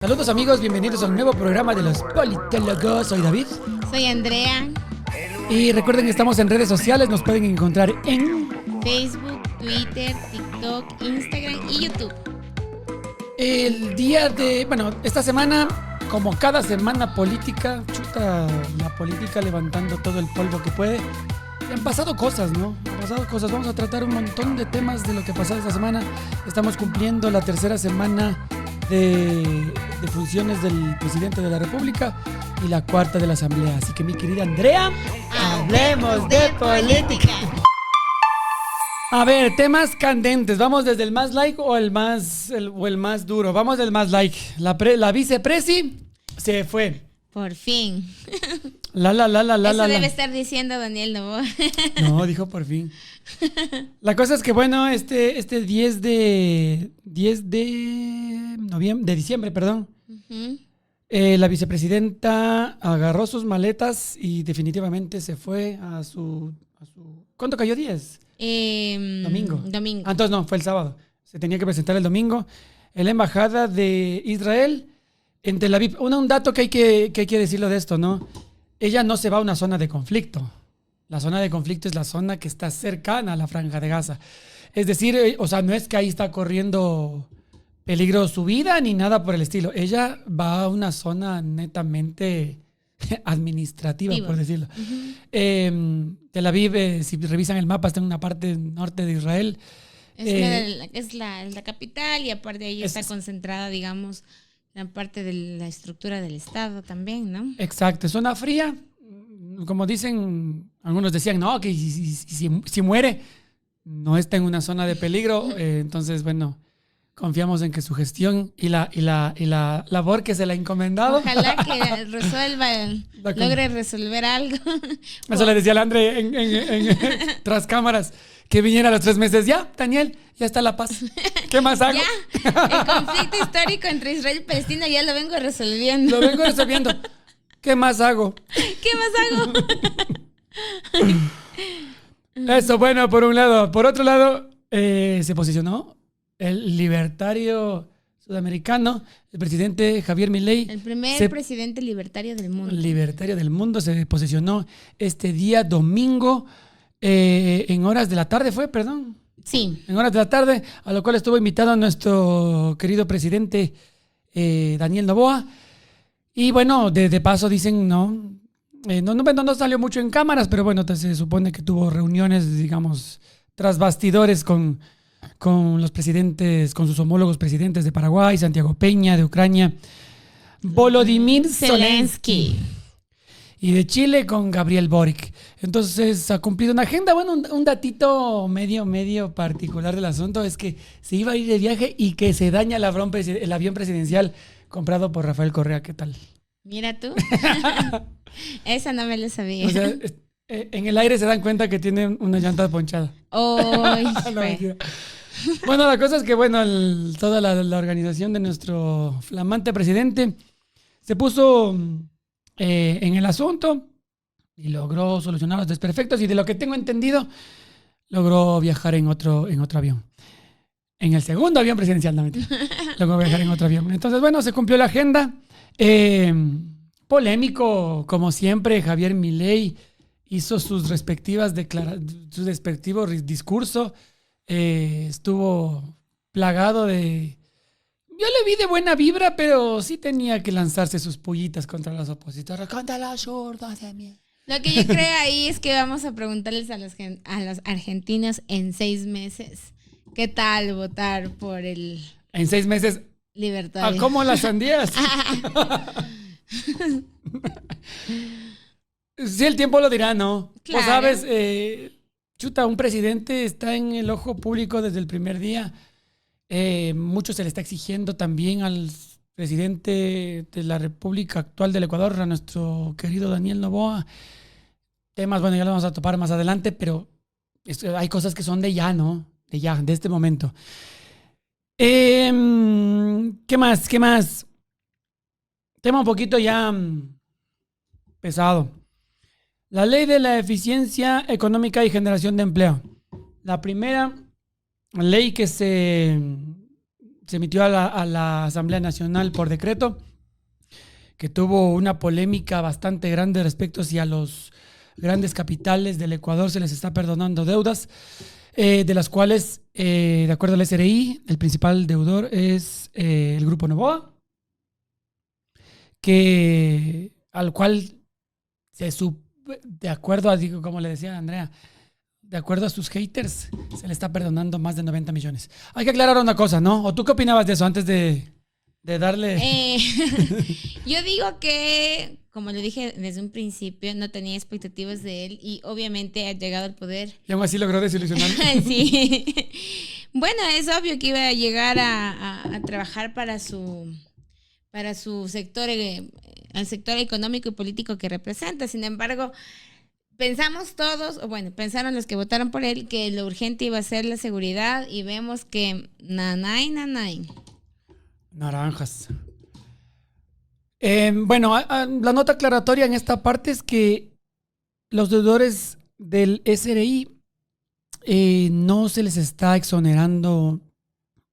Saludos amigos, bienvenidos a un nuevo programa de los politólogos. Soy David. Soy Andrea. Y recuerden que estamos en redes sociales, nos pueden encontrar en Facebook, Twitter, TikTok, Instagram y YouTube. Esta semana, como cada semana política, chuta la política levantando todo el polvo que puede. Y han pasado cosas, ¿no? Vamos a tratar un montón de temas de lo que ha pasado esta semana. Estamos cumpliendo la tercera semana de funciones del presidente de la República y la cuarta de la Asamblea. Así que mi querida Andrea, hablemos de política. A ver, temas candentes. ¿Vamos desde el más like o el más duro? Vamos del más like. La vicepresi se fue. Por fin. Eso debe estar diciendo Daniel Noboa. No, dijo por fin. La cosa es que, bueno, este 10 de diciembre, Uh-huh. la vicepresidenta agarró sus maletas y definitivamente se fue a su ¿cuándo cayó 10? Domingo. Entonces no, fue el sábado. Se tenía que presentar el domingo en la embajada de Israel en Tel Aviv. Un dato que hay que decirlo de esto, ¿no? Ella no se va a una zona de conflicto. La zona de conflicto es la zona que está cercana a la Franja de Gaza. Es decir, no es que ahí está corriendo peligro su vida ni nada por el estilo. Ella va a una zona netamente administrativa, por decirlo. Uh-huh. Tel Aviv, si revisan el mapa, está en una parte norte de Israel. Es la capital y aparte de ahí está concentrada, digamos, la parte de la estructura del Estado también, ¿no? Exacto, es zona fría. Como dicen, algunos decían, no, que si muere, no está en una zona de peligro. Entonces, bueno, confiamos en que su gestión y la labor que se le ha encomendado. Ojalá que logre resolver algo. Eso le decía a Andre tras cámaras, que viniera a los 3 meses. Ya, Daniel, ya está la paz. ¿Qué más hago? Ya, el conflicto histórico entre Israel y Palestina ya lo vengo resolviendo. ¿Qué más hago? ¿Qué más hago? Eso, bueno, por un lado. Por otro lado, se posicionó el libertario sudamericano, el presidente Javier Milei. El primer presidente libertario del mundo. Libertario del mundo se posicionó este día domingo en horas de la tarde, Sí. En horas de la tarde, a lo cual estuvo invitado nuestro querido presidente Daniel Noboa. Y bueno, de paso dicen, no salió mucho en cámaras, pero bueno, se supone que tuvo reuniones, digamos, tras bastidores con los presidentes, con sus homólogos presidentes de Paraguay, Santiago Peña, de Ucrania, Volodymyr Zelensky, y de Chile con Gabriel Boric. Entonces ha cumplido una agenda. Bueno, un datito medio particular del asunto es que se iba a ir de viaje y que se daña el avión presidencial comprado por Rafael Correa. ¿Qué tal? Mira tú. Esa no me la sabía. O sea, en el aire se dan cuenta que tiene una llanta ponchada. Bueno, la cosa es que toda la organización de nuestro flamante presidente se puso en el asunto y logró solucionar los desperfectos, y de lo que tengo entendido logró viajar en otro avión. En el segundo avión presidencial, no mentira. Logró viajar en otro avión. Entonces, bueno, se cumplió la agenda. Polémico, como siempre, Javier Milei hizo su respectivo discurso. Estuvo plagado de... Yo le vi de buena vibra, pero sí tenía que lanzarse sus pullitas contra los opositores. Contra los zurdos de mierda. Lo que yo creo ahí es que vamos a preguntarles a los argentinos en 6 meses, ¿qué tal votar por el... En 6 meses... libertario? ¿Cómo las sandías? Sí, el tiempo lo dirá, ¿no? Claro. Pues sabes, un presidente está en el ojo público desde el primer día. Mucho se le está exigiendo también al presidente de la República actual del Ecuador, a nuestro querido Daniel Noboa. Temas, ya lo vamos a topar más adelante, pero hay cosas que son de ya, ¿no? De este momento. ¿Qué más? Tema un poquito ya pesado. La ley de la eficiencia económica y generación de empleo. La primera ley que se se emitió a la Asamblea Nacional por decreto, que tuvo una polémica bastante grande respecto si a los grandes capitales del Ecuador se les está perdonando deudas, de las cuales, de acuerdo al SRI, el principal deudor es el Grupo Noboa, al cual de acuerdo a, como le decía Andrea, de acuerdo a sus haters, se le está perdonando más de 90 millones. Hay que aclarar una cosa, ¿no? ¿O tú qué opinabas de eso antes de darle? Yo digo que, como le dije desde un principio, no tenía expectativas de él y obviamente ha llegado al poder. Y aún así logró desilusionarme. Sí. Bueno, es obvio que iba a llegar a trabajar para su sector, al sector económico y político que representa. Sin embargo, pensamos todos, o bueno, pensaron los que votaron por él, que lo urgente iba a ser la seguridad y vemos que nanay. Naranjas. Bueno, la nota aclaratoria en esta parte es que los deudores del SRI no se les está exonerando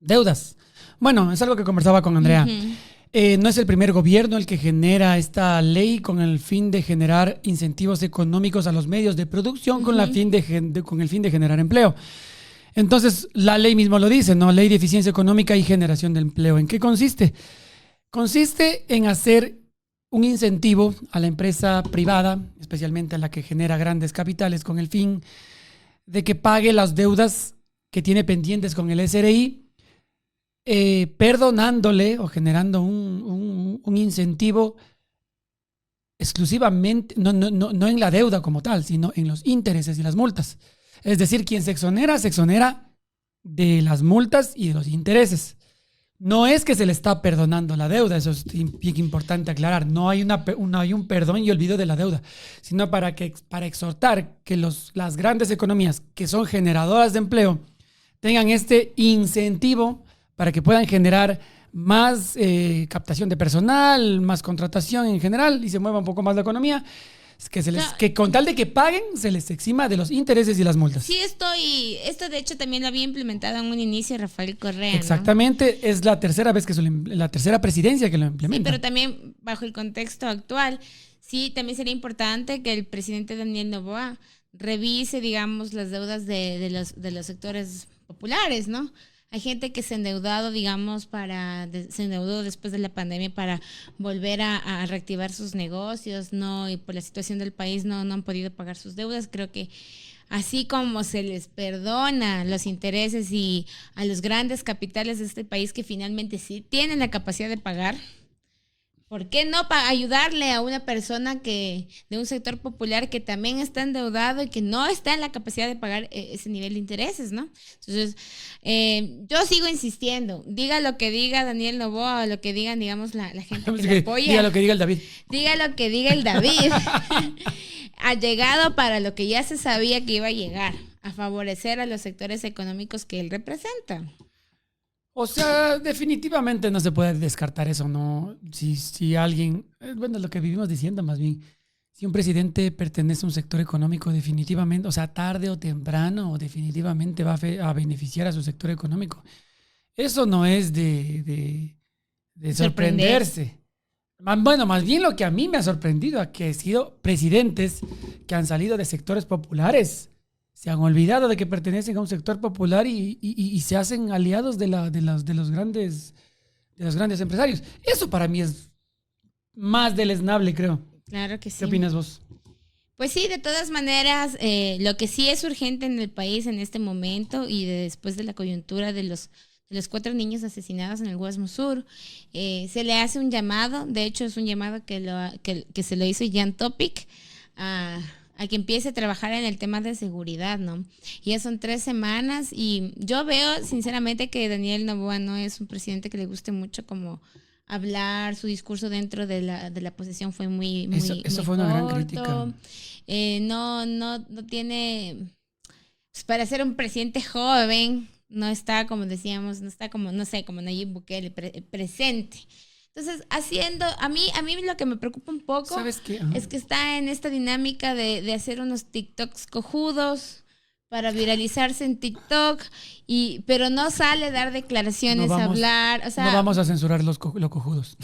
deudas. Bueno, es algo que conversaba con Andrea. No es el primer gobierno el que genera esta ley con el fin de generar incentivos económicos a los medios de producción con el fin de generar empleo. Entonces, la ley mismo lo dice, ¿no? Ley de Eficiencia Económica y Generación de Empleo. ¿En qué consiste? Consiste en hacer un incentivo a la empresa privada, especialmente a la que genera grandes capitales, con el fin de que pague las deudas que tiene pendientes con el SRI, perdonándole o generando un incentivo exclusivamente, no en la deuda como tal, sino en los intereses y las multas. Es decir, quien se exonera de las multas y de los intereses. No es que se le está perdonando la deuda, eso es bien importante aclarar. No hay un perdón y olvido de la deuda, sino para exhortar que las grandes economías que son generadoras de empleo tengan este incentivo para que puedan generar más captación de personal, más contratación en general y se mueva un poco más la economía. Que con tal de que paguen, se les exima de los intereses y las multas. Sí, esto de hecho también lo había implementado en un inicio Rafael Correa. Exactamente, ¿no? Es la tercera vez la tercera presidencia que lo implementa. Sí, pero también bajo el contexto actual, sí, también sería importante que el presidente Daniel Noboa revise, digamos, las deudas de los sectores populares, ¿no? Hay gente que se ha endeudado, digamos, se endeudó después de la pandemia para volver a reactivar sus negocios, ¿no? Y por la situación del país no han podido pagar sus deudas. Creo que así como se les perdona los intereses y a los grandes capitales de este país que finalmente sí tienen la capacidad de pagar, ¿por qué no ayudarle a una persona de un sector popular que también está endeudado y que no está en la capacidad de pagar ese nivel de intereses, ¿no? Entonces, yo sigo insistiendo. Diga lo que diga Daniel Noboa o lo que digan, digamos, la gente que le apoya. Diga lo que diga el David. Diga lo que diga el David. Ha llegado para lo que ya se sabía que iba a llegar, a favorecer a los sectores económicos que él representa. O sea, definitivamente no se puede descartar eso, ¿no? Si alguien, bueno, lo que vivimos diciendo más bien, si un presidente pertenece a un sector económico, definitivamente, o sea, tarde o temprano, definitivamente va a beneficiar a su sector económico. Eso no es de sorprenderse. Bueno, más bien lo que a mí me ha sorprendido es que han sido presidentes que han salido de sectores populares. Se han olvidado de que pertenecen a un sector popular y se hacen aliados de los grandes empresarios. Eso para mí es más deleznable, creo. Claro que sí. ¿Qué opinas vos? Pues sí, de todas maneras, lo que sí es urgente en el país en este momento y después de la coyuntura de los 4 niños asesinados en el Guasmo Sur, se le hace un llamado, de hecho es un llamado que se lo hizo Jan Topic a que empiece a trabajar en el tema de seguridad, ¿no? Ya son 3 semanas y yo veo sinceramente que Daniel Noboa no es un presidente que le guste mucho como hablar, su discurso dentro de la posesión fue muy eso fue una gran crítica. No tiene, pues para ser un presidente joven, no está como decíamos, no está como, no sé, como Nayib Bukele presente. Entonces, a mí lo que me preocupa un poco ¿Sabes qué? es que está en esta dinámica de hacer unos TikToks cojudos para viralizarse en TikTok, pero no sale a dar declaraciones, a hablar. O sea, no vamos a censurar los cojudos.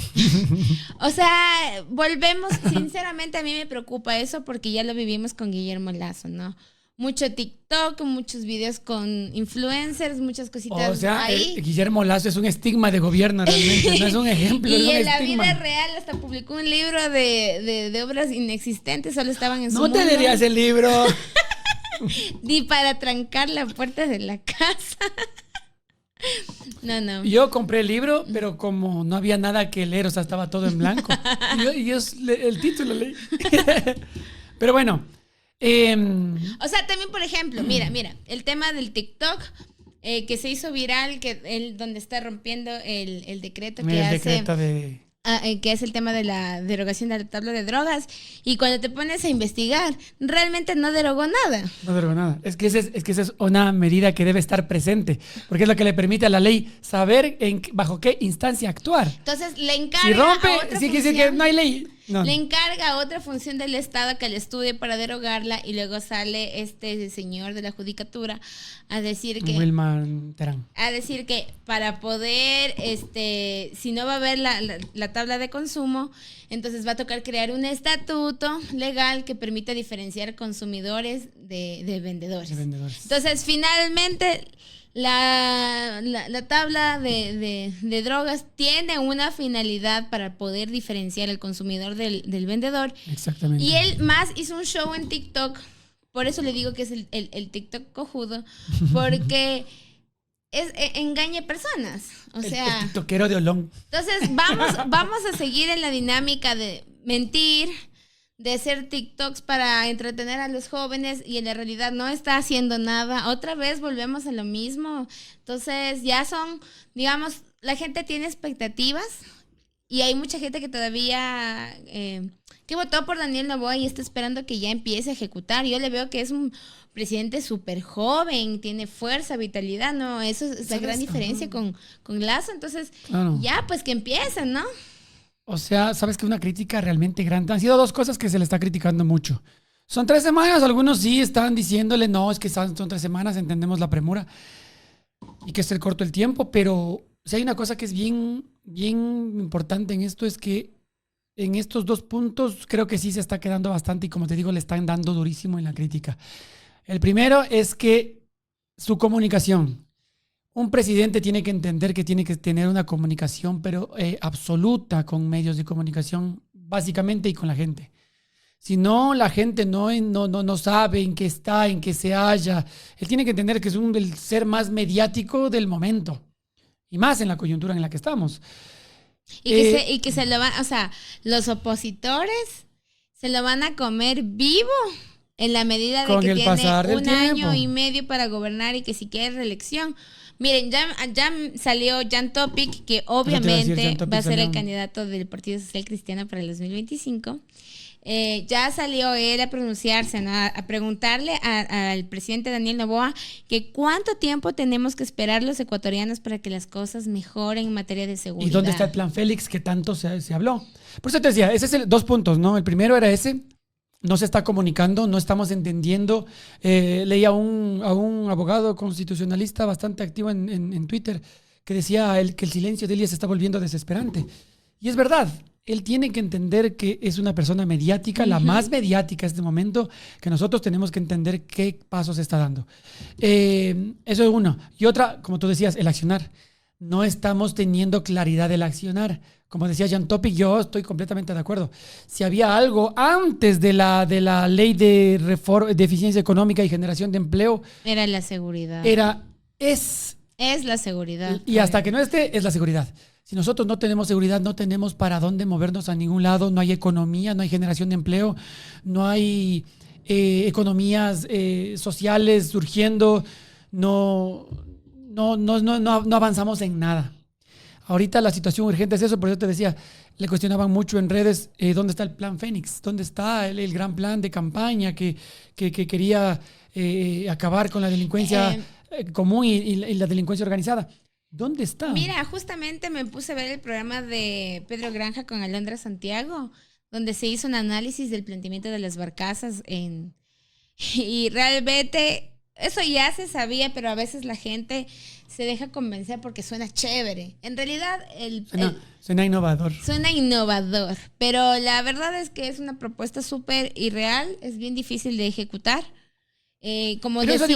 O sea, volvemos, sinceramente a mí me preocupa eso porque ya lo vivimos con Guillermo Lazo, ¿no? Mucho TikTok, muchos videos con influencers, muchas cositas o sea, ahí. Guillermo Lazo es un estigma de gobierno realmente, no es un ejemplo. Y es un en la estigma. vida real hasta publicó un libro de obras inexistentes, solo estaban en su mundo. No te leerías el libro. Ni para trancar la puerta de la casa. No. Yo compré el libro, pero como no había nada que leer, o sea, estaba todo en blanco. Y yo el título leí. Pero bueno. O sea, también, por ejemplo, mira, el tema del TikTok, que se hizo viral, donde está rompiendo el decreto que hace... Decreto de... que es el tema de la derogación de la tabla de drogas, y cuando te pones a investigar, realmente no derogó nada. No derogó nada. Es que esa es una medida que debe estar presente, porque es lo que le permite a la ley saber bajo qué instancia actuar. Entonces le encarga si rompe, a otra sí que dice que no hay ley. No. Le encarga a otra función del Estado que le estudie para derogarla, y luego sale este señor de la judicatura a decir que... Wilman Terán. A decir que para poder, si no va a haber la tabla de consumo, entonces va a tocar crear un estatuto legal que permita diferenciar consumidores de vendedores. Entonces, finalmente, la tabla de drogas tiene una finalidad para poder diferenciar el consumidor del vendedor. Exactamente. Y él más hizo un show en TikTok. Por eso le digo que es el TikTok cojudo, porque engaña personas. O sea, el tiktokero de Olón. Entonces vamos a seguir en la dinámica de mentir, de hacer TikToks para entretener a los jóvenes, y en la realidad no está haciendo nada. Otra vez volvemos a lo mismo. Entonces ya son, digamos, la gente tiene expectativas, y hay mucha gente que todavía... que votó por Daniel Noboa y está esperando que ya empiece a ejecutar. Yo le veo que es un presidente súper joven, tiene fuerza, vitalidad, ¿no? Eso es la gran diferencia con Lazo. Entonces, claro, ya, pues que empiecen, ¿no? O sea, sabes que una crítica realmente grande. Han sido dos cosas que se le está criticando mucho. Son 3 semanas, algunos sí están diciéndole, no, es que son 3 semanas, entendemos la premura y que es el corto el tiempo, pero si hay una cosa que es bien, bien importante en esto, es que en estos 2 puntos creo que sí se está quedando bastante, y como te digo, le están dando durísimo en la crítica. El primero es que su comunicación. Un presidente tiene que entender que tiene que tener una comunicación, pero absoluta, con medios de comunicación, básicamente, y con la gente. Si no, la gente no sabe en qué está, en qué se halla. Él tiene que entender que es el ser más mediático del momento, y más en la coyuntura en la que estamos. Y que se lo van, o sea, los opositores se lo van a comer vivo en la medida de que tiene un año y medio para gobernar, y que si quiere reelección. Miren, ya salió Jan Topic, que obviamente va a ser el candidato del Partido Social Cristiano para el 2025. Ya salió él a pronunciarse, ¿no? A preguntarle al presidente Daniel Noboa que cuánto tiempo tenemos que esperar los ecuatorianos para que las cosas mejoren en materia de seguridad. ¿Y dónde está el plan Félix que tanto se habló? Por eso te decía, ese es 2 puntos, ¿no? El primero era ese. No se está comunicando, no estamos entendiendo. Leí a un abogado constitucionalista bastante activo en Twitter, que decía que el silencio de él se está volviendo desesperante. Y es verdad, él tiene que entender que es una persona mediática, la más mediática en este momento, que nosotros tenemos que entender qué pasos está dando. Eso es uno. Y otra, como tú decías, el accionar. No estamos teniendo claridad del accionar. Como decía Jan Topic, yo estoy completamente de acuerdo. Si había algo antes de la ley de eficiencia económica y generación de empleo, era la seguridad. Es la seguridad. Y hasta que no esté, es la seguridad. Si nosotros no tenemos seguridad, no tenemos para dónde movernos a ningún lado. No hay economía, no hay generación de empleo, no hay economías sociales surgiendo, no avanzamos en nada. Ahorita la situación urgente es eso, por eso te decía, le cuestionaban mucho en redes dónde está el plan Fénix, dónde está el gran plan de campaña que quería acabar con la delincuencia común y la delincuencia organizada. ¿Dónde está? Mira, justamente me puse a ver el programa de Pedro Granja con Alondra Santiago, donde se hizo un análisis del planteamiento de las barcazas y realmente eso ya se sabía, pero a veces la gente se deja convencer porque suena chévere. En realidad, suena innovador. Suena innovador, pero la verdad es que es una propuesta súper irreal, es bien difícil de ejecutar. Como decía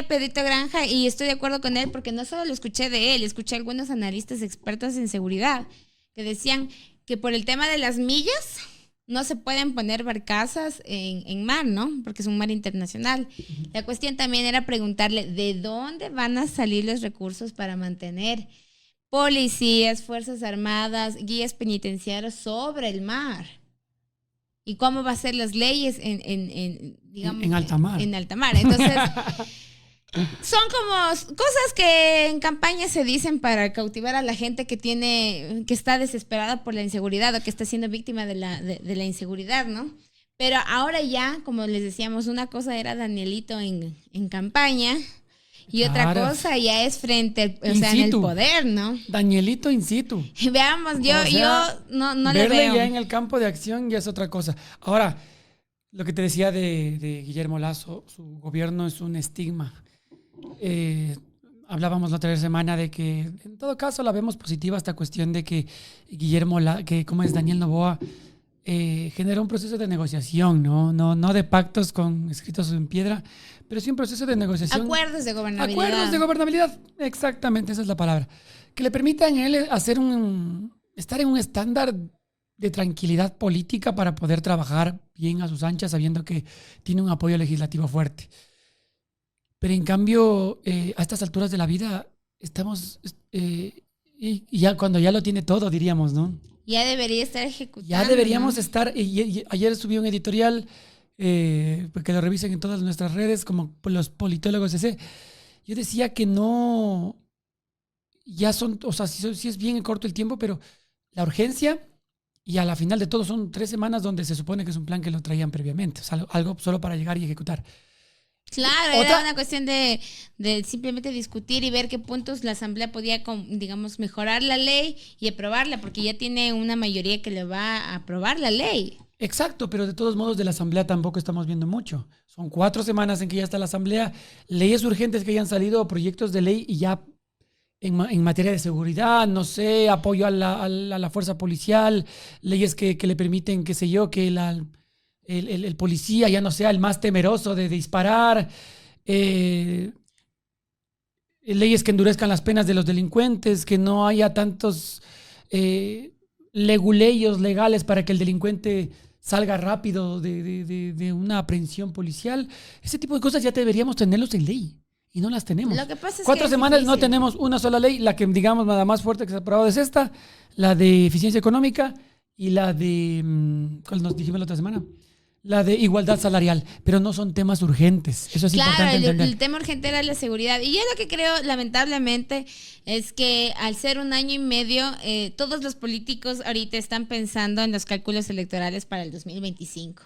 Pedrito Granja, y estoy de acuerdo con él, porque no solo lo escuché de él, escuché a algunos analistas expertos en seguridad que decían que por el tema de las millas no se pueden poner barcazas en mar, ¿no? Porque es un mar internacional. La cuestión también era preguntarle de dónde van a salir los recursos para mantener policías, fuerzas armadas, guías penitenciarios sobre el mar. ¿Y cómo va a ser las leyes en alta mar? En alta mar. Entonces, son como cosas que en campaña se dicen para cautivar a la gente que está desesperada por la inseguridad o que está siendo víctima de la inseguridad, ¿no? Pero ahora ya, como les decíamos, una cosa era Danielito en campaña y otra cosa ya es frente, o sea, en el poder, ¿no? Danielito in situ. Veamos, yo no le veo. Verle ya en el campo de acción ya es otra cosa. Ahora, lo que te decía de Guillermo Lasso, su gobierno es un estigma. Hablábamos la otra semana de que en todo caso la vemos positiva esta cuestión de que Daniel Noboa generó un proceso de negociación, no de pactos escritos en piedra, pero sí un proceso de negociación. Acuerdos de gobernabilidad. Acuerdos de gobernabilidad, exactamente, esa es la palabra. Que le permitan a él estar en un estándar de tranquilidad política para poder trabajar bien a sus anchas, sabiendo que tiene un apoyo legislativo fuerte. Pero en cambio, a estas alturas de la vida, estamos, y ya cuando ya lo tiene todo, diríamos, ¿no? Ya debería estar ejecutando. Ya deberíamos estar, y ayer subí un editorial, que lo revisen en todas nuestras redes, como los politólogos ese. Yo decía que no, ya son, o sea, sí es bien corto el tiempo, pero la urgencia, y a la final de todo son 3 semanas donde se supone que es un plan que lo traían previamente, o sea, algo solo para llegar y ejecutar. Claro, era una cuestión de simplemente discutir y ver qué puntos la Asamblea podía, digamos, mejorar la ley y aprobarla, porque ya tiene una mayoría que le va a aprobar la ley. Exacto, pero de todos modos de la Asamblea tampoco estamos viendo mucho. Son 4 semanas en que ya está la Asamblea, leyes urgentes que hayan salido, proyectos de ley y ya en materia de seguridad, no sé, apoyo a la fuerza policial, leyes que le permiten, qué sé yo, que el policía ya no sea el más temeroso de disparar, leyes que endurezcan las penas de los delincuentes, que no haya tantos leguleyos legales para que el delincuente salga rápido de una aprehensión policial. Ese tipo de cosas ya deberíamos tenerlos en ley y no las tenemos. Lo que pasa es 4 semanas no tenemos una sola ley. La que, digamos, nada más fuerte que se ha aprobado es esta, la de eficiencia económica y la de, ¿cuál nos dijimos la otra semana? La de igualdad salarial, pero no son temas urgentes. Eso es importante entender. Claro, el tema urgente era la seguridad. Y yo lo que creo, lamentablemente, es que al ser 1 año y medio, todos los políticos ahorita están pensando en los cálculos electorales para el 2025.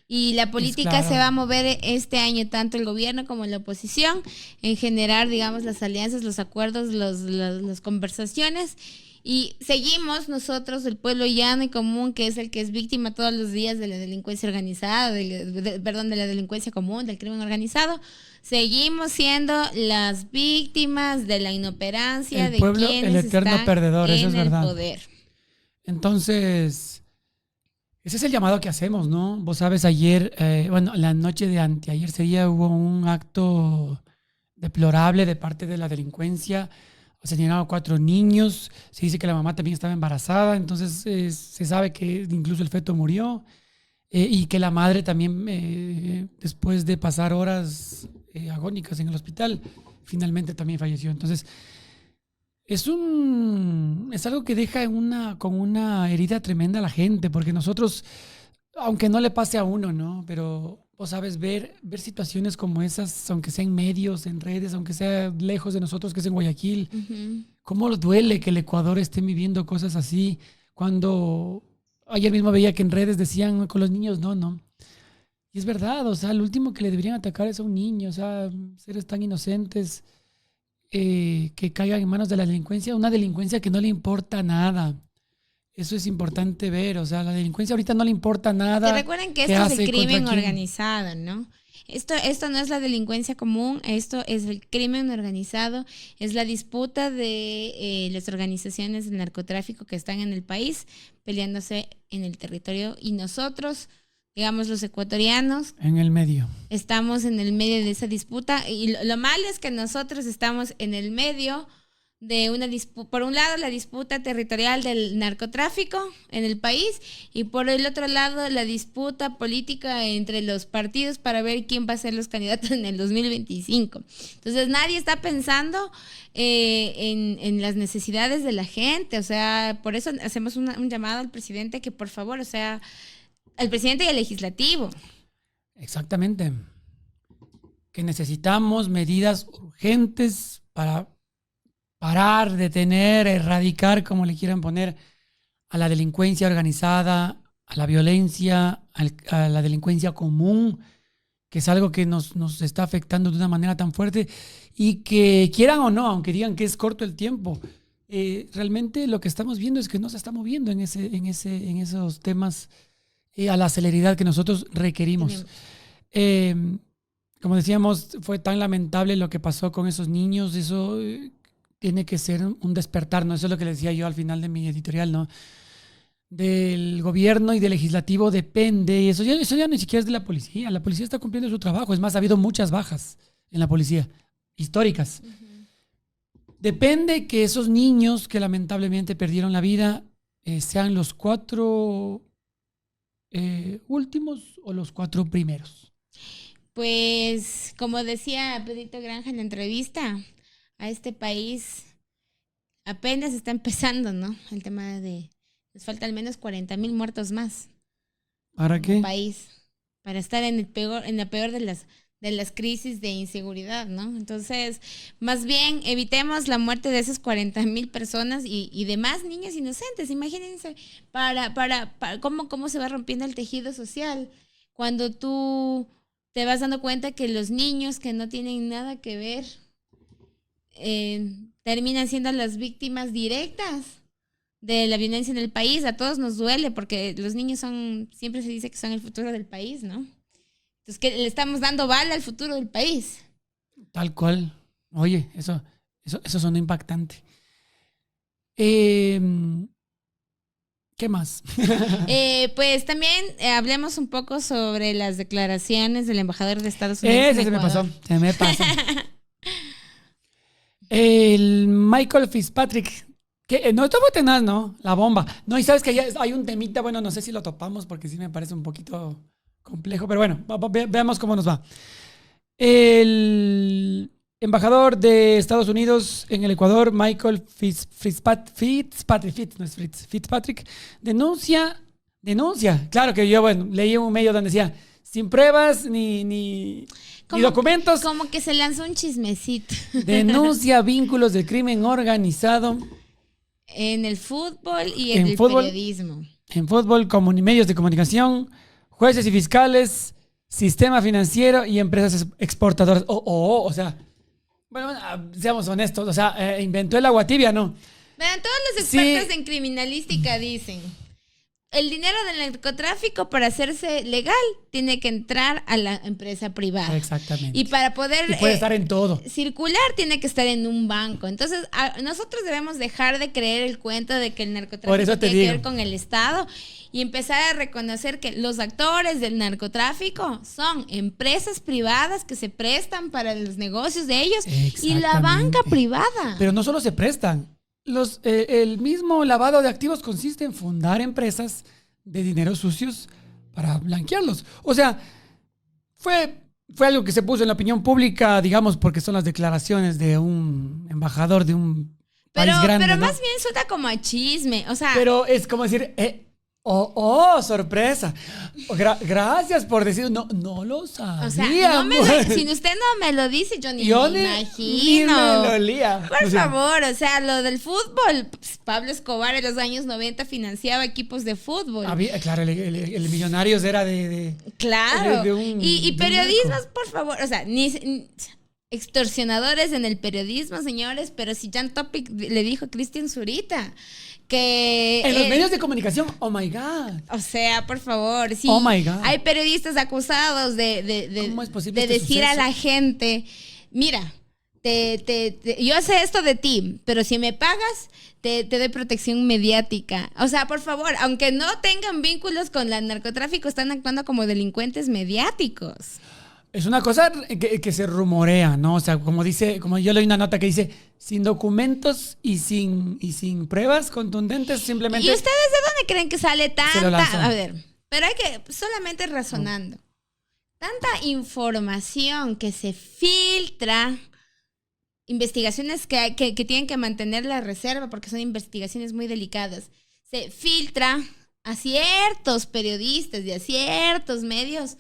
Y la política se va a mover este año, tanto el gobierno como la oposición, en generar, digamos, las alianzas, los acuerdos, las conversaciones. Y seguimos nosotros, el pueblo llano y común, que es el que es víctima todos los días de la delincuencia organizada, de la delincuencia común, del crimen organizado. Seguimos siendo las víctimas de la inoperancia de pueblo, quienes el eterno están perdedor, eso es en el verdad. poder. Entonces, ese es el llamado que hacemos, ¿no? Vos sabes, ayer, la noche de anteayer hubo un acto deplorable de parte de la delincuencia. Asesinaron a 4 niños, se dice que la mamá también estaba embarazada, entonces se sabe que incluso el feto murió y que la madre también, después de pasar horas agónicas en el hospital, finalmente también falleció. Entonces, es algo que deja con una herida tremenda a la gente, porque nosotros, aunque no le pase a uno, ¿no? Pero vos sabes, ver situaciones como esas, aunque sea en medios, en redes, aunque sea lejos de nosotros, que es en Guayaquil, cómo duele que el Ecuador esté viviendo cosas así, cuando ayer mismo veía que en redes decían con los niños, no. Y es verdad, o sea, lo último que le deberían atacar es a un niño, o sea, seres tan inocentes que caigan en manos de la delincuencia, una delincuencia que no le importa nada. Eso es importante ver, o sea, la delincuencia ahorita no le importa nada. Que recuerden que esto es el crimen organizado, ¿no? Esto no es la delincuencia común, esto es el crimen organizado, es la disputa de las organizaciones de narcotráfico que están en el país peleándose en el territorio y nosotros, digamos los ecuatorianos, En el medio. estamos en el medio de esa disputa y lo malo es que nosotros estamos en el medio de una disputa, por un lado la disputa territorial del narcotráfico en el país y por el otro lado la disputa política entre los partidos para ver quién va a ser los candidatos en el 2025. Entonces nadie está pensando en las necesidades de la gente, o sea, por eso hacemos un llamado al presidente que por favor, o sea, al presidente y al legislativo. Exactamente. Que necesitamos medidas urgentes para parar, detener, erradicar, como le quieran poner, a la delincuencia organizada, a la violencia, a la delincuencia común, que es algo que nos está afectando de una manera tan fuerte y que quieran o no, aunque digan que es corto el tiempo, realmente lo que estamos viendo es que no se está moviendo en esos temas a la celeridad que nosotros requerimos. Como decíamos, fue tan lamentable lo que pasó con esos niños, eso tiene que ser un despertar, ¿no? Eso es lo que le decía yo al final de mi editorial, ¿no? Del gobierno y del legislativo depende, y eso ya ni siquiera es de la policía está cumpliendo su trabajo, es más, ha habido muchas bajas en la policía, históricas. Uh-huh. Depende que esos niños que lamentablemente perdieron la vida sean los 4 últimos o los 4 primeros. Pues, como decía Pedrito Granja en la entrevista, a este país apenas está empezando, ¿no? El tema de... Nos falta al menos 40,000 muertos más. ¿Para qué? País, para estar en la peor de las crisis de inseguridad, ¿no? Entonces, más bien evitemos la muerte de esas 40,000 personas y demás niños inocentes. Imagínense para cómo se va rompiendo el tejido social cuando tú te vas dando cuenta que los niños que no tienen nada que ver terminan siendo las víctimas directas de la violencia en el país. A todos nos duele porque los niños siempre se dice que son el futuro del país, ¿no? Entonces, que le estamos dando bala al futuro del país. Tal cual. Oye, eso sonó impactante. ¿Qué más? Pues también hablemos un poco sobre las declaraciones del embajador de Estados Unidos. Ese se me pasó. El Michael Fitzpatrick, que no estuvo tenaz, ¿no? La bomba. No, y sabes que ya hay un temita, bueno, no sé si lo topamos porque sí me parece un poquito complejo, pero bueno, veamos cómo nos va. El embajador de Estados Unidos en el Ecuador, Michael Fitzpatrick, denuncia, claro que yo, bueno, leí un medio donde decía, sin pruebas ni documentos. Como que se lanzó un chismecito. Denuncia vínculos del crimen organizado. En el fútbol y en el periodismo. En fútbol, medios de comunicación, jueces y fiscales, sistema financiero y empresas exportadoras. O sea, bueno, seamos honestos, o sea, inventó el agua tibia, ¿no? Vean, todos los expertos en criminalística dicen, el dinero del narcotráfico para hacerse legal tiene que entrar a la empresa privada. Exactamente. Y para poder puede estar en todo. Circular tiene que estar en un banco. Entonces, nosotros debemos dejar de creer el cuento de que el narcotráfico tiene que ver con el Estado y empezar a reconocer que los actores del narcotráfico son empresas privadas que se prestan para los negocios de ellos y la banca privada. Pero no solo se prestan. El mismo lavado de activos consiste en fundar empresas de dinero sucios para blanquearlos. O sea, fue algo que se puso en la opinión pública, digamos, porque son las declaraciones de un embajador de un país grande. Pero ¿no? más bien suena como a chisme, o sea... Pero es como decir... sorpresa. Gracias por decir, no lo sabía. O sea, si usted no me lo dice, yo me imagino. Ni me lo lía. Por favor, o sea, lo del fútbol. Pues, Pablo Escobar en los años 90 financiaba equipos de fútbol. Claro, el Millonarios era de claro. Y periodistas, por favor, o sea, extorsionadores en el periodismo, señores, pero si Jan Topic le dijo a Cristian Zurita que... En los medios de comunicación, oh my God. O sea, por favor, sí. Oh my God. Hay periodistas acusados ¿Cómo es posible de este decir suceso? a la gente, mira, yo sé esto de ti, pero si me pagas, te doy protección mediática. O sea, por favor, aunque no tengan vínculos con el narcotráfico, están actuando como delincuentes mediáticos. Es una cosa que se rumorea, ¿no? O sea, como yo leí una nota que dice, sin documentos y sin pruebas contundentes, simplemente... ¿Y ustedes de dónde creen que sale Se lo lanzan. tanta? A ver, pero hay que, solamente razonando, tanta información que se filtra, investigaciones que tienen que mantener la reserva porque son investigaciones muy delicadas, se filtra a ciertos periodistas y a ciertos medios.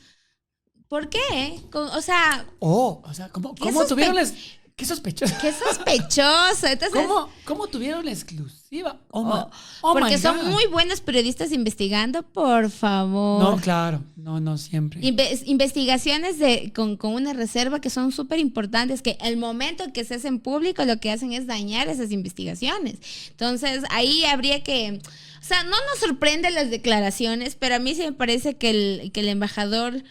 ¿Por qué? O sea, ¿cómo tuvieron qué sospechoso? qué sospechoso. Entonces, ¿Cómo tuvieron la exclusiva? porque my son God. muy buenos periodistas investigando, por favor. No, claro, no siempre. Investigaciones con una reserva que son súper importantes, que el momento que se hacen público lo que hacen es dañar esas investigaciones. Entonces, ahí habría que... O sea, no nos sorprenden las declaraciones, pero a mí sí me parece que el embajador...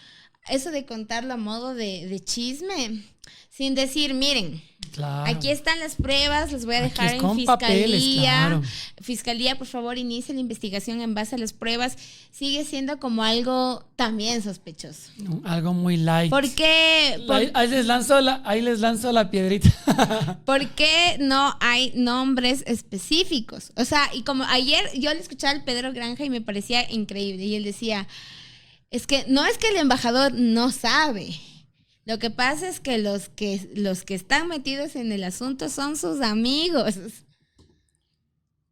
Eso de contarlo a modo de chisme, sin decir, miren, Claro. aquí están las pruebas, las voy a Aquí dejar es en con fiscalía. papeles, claro. Fiscalía, por favor, inicie la investigación en base a las pruebas. Sigue siendo como algo también sospechoso. Algo muy light. ¿Por qué? Ahí les lanzo la piedrita. ¿Por qué no hay nombres específicos? O sea, y como ayer yo le escuchaba al Pedro Granja y me parecía increíble. Y él decía... Es que no es que el embajador no sabe. Lo que pasa es que los que están metidos en el asunto son sus amigos.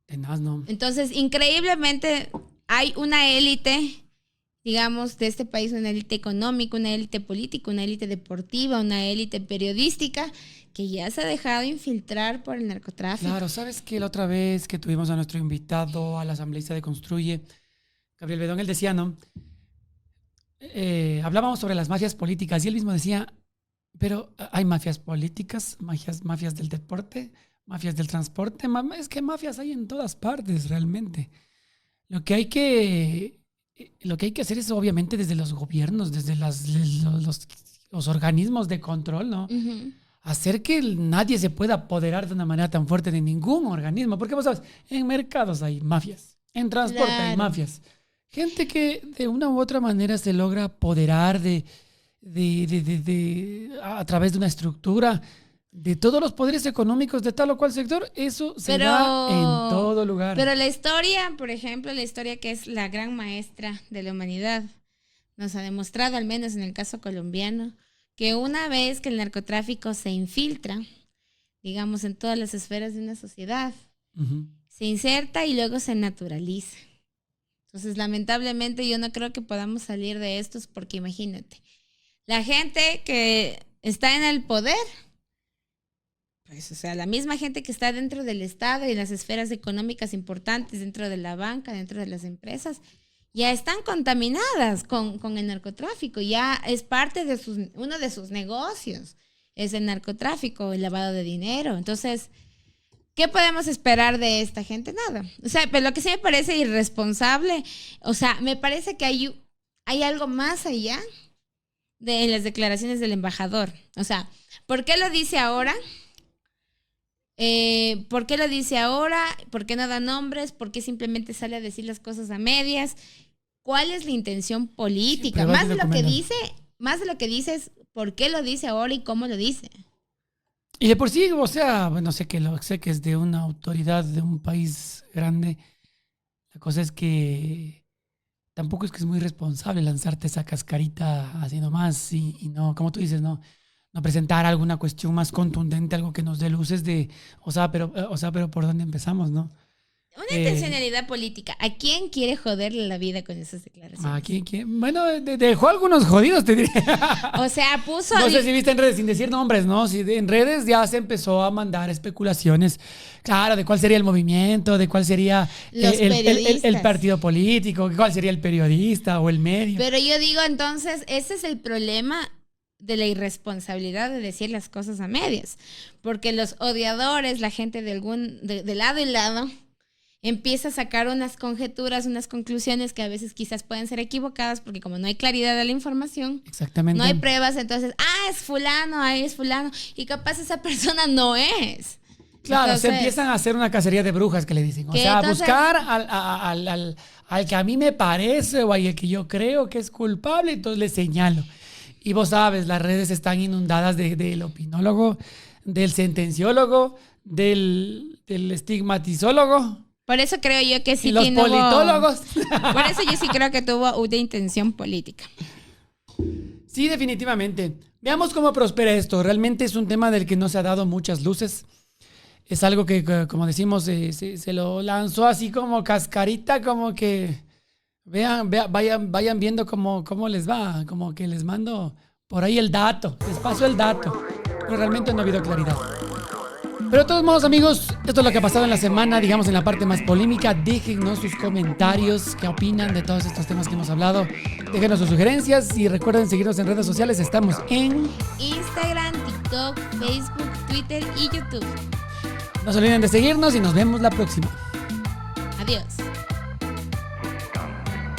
Tenaz, no. Entonces, increíblemente, hay una élite, digamos, de este país, una élite económica, una élite política, una élite deportiva, una élite periodística, que ya se ha dejado infiltrar por el narcotráfico. Claro, ¿sabes qué? La otra vez que tuvimos a nuestro invitado, al asambleísta de Construye, Gabriel Bedón, él decía, ¿no? Hablábamos sobre las mafias políticas y él mismo decía, pero hay mafias políticas, mafias del deporte, mafias del transporte, es que mafias hay en todas partes realmente. Lo que hay que hacer es obviamente desde los gobiernos, desde los organismos de control, ¿no? Uh-huh. Hacer que nadie se pueda apoderar de una manera tan fuerte de ningún organismo, porque vos sabes, en mercados hay mafias, en transporte hay mafias. Gente que de una u otra manera se logra apoderar a través de una estructura de todos los poderes económicos de tal o cual sector. Eso se da en todo lugar. Pero la historia, por ejemplo, la historia que es la gran maestra de la humanidad, nos ha demostrado, al menos en el caso colombiano, que una vez que el narcotráfico se infiltra, digamos, en todas las esferas de una sociedad, uh-huh, se inserta y luego se naturaliza. Entonces, lamentablemente, yo no creo que podamos salir de estos porque imagínate, la gente que está en el poder, pues, o sea, la misma gente que está dentro del Estado y en las esferas económicas importantes, dentro de la banca, dentro de las empresas, ya están contaminadas con el narcotráfico, ya es parte de uno de sus negocios, es el narcotráfico, el lavado de dinero. Entonces, ¿qué podemos esperar de esta gente? Nada. O sea, pero lo que sí me parece irresponsable, o sea, me parece que hay algo más allá de las declaraciones del embajador. O sea, ¿por qué lo dice ahora? ¿Por qué lo dice ahora? ¿Por qué no da nombres? ¿Por qué simplemente sale a decir las cosas a medias? ¿Cuál es la intención política? Más de lo que dice es por qué lo dice ahora y cómo lo dice. Y de por sí, o sea, bueno, sé que es de una autoridad de un país grande. La cosa es que tampoco es que es muy responsable lanzarte esa cascarita así nomás y no, como tú dices, no presentar alguna cuestión más contundente, algo que nos dé luces de, pero ¿por dónde empezamos, no? Una intencionalidad política. ¿A quién quiere joderle la vida con esas declaraciones? ¿A quién? Bueno, dejó algunos jodidos, te diría. O sea, puso... No sé si viste en redes, sin decir nombres, ¿no? Si en redes ya se empezó a mandar especulaciones, claro, de cuál sería el movimiento, de cuál sería el partido político, cuál sería el periodista o el medio. Pero yo digo, entonces, ese es el problema de la irresponsabilidad de decir las cosas a medias. Porque los odiadores, la gente de lado y lado, empieza a sacar unas conjeturas, unas conclusiones que a veces quizás pueden ser equivocadas, porque como no hay claridad de la información, exactamente, no hay pruebas, entonces, es fulano, es fulano, y capaz esa persona no es. Claro, Entonces, se empiezan a hacer una cacería de brujas que le dicen. O sea, entonces, buscar al que a mí me parece o al que yo creo que es culpable, entonces le señalo. Y vos sabes, las redes están inundadas del opinólogo, del sentenciólogo, del estigmatizólogo. Por eso creo yo que sí. Y los politólogos. Por eso yo sí creo que tuvo una intención política. Sí, definitivamente. Veamos cómo prospera esto. Realmente es un tema del que no se ha dado muchas luces. Es algo que, como decimos, se lo lanzó así como cascarita, como que vayan viendo cómo les va, como que les mando por ahí el dato, les paso el dato, pero realmente no ha habido claridad. Pero de todos modos, amigos, esto es lo que ha pasado en la semana, digamos en la parte más polémica. Déjennos sus comentarios, qué opinan de todos estos temas que hemos hablado. Déjenos sus sugerencias y recuerden seguirnos en redes sociales. Estamos en Instagram, TikTok, Facebook, Twitter y YouTube. No se olviden de seguirnos y nos vemos la próxima. Adiós.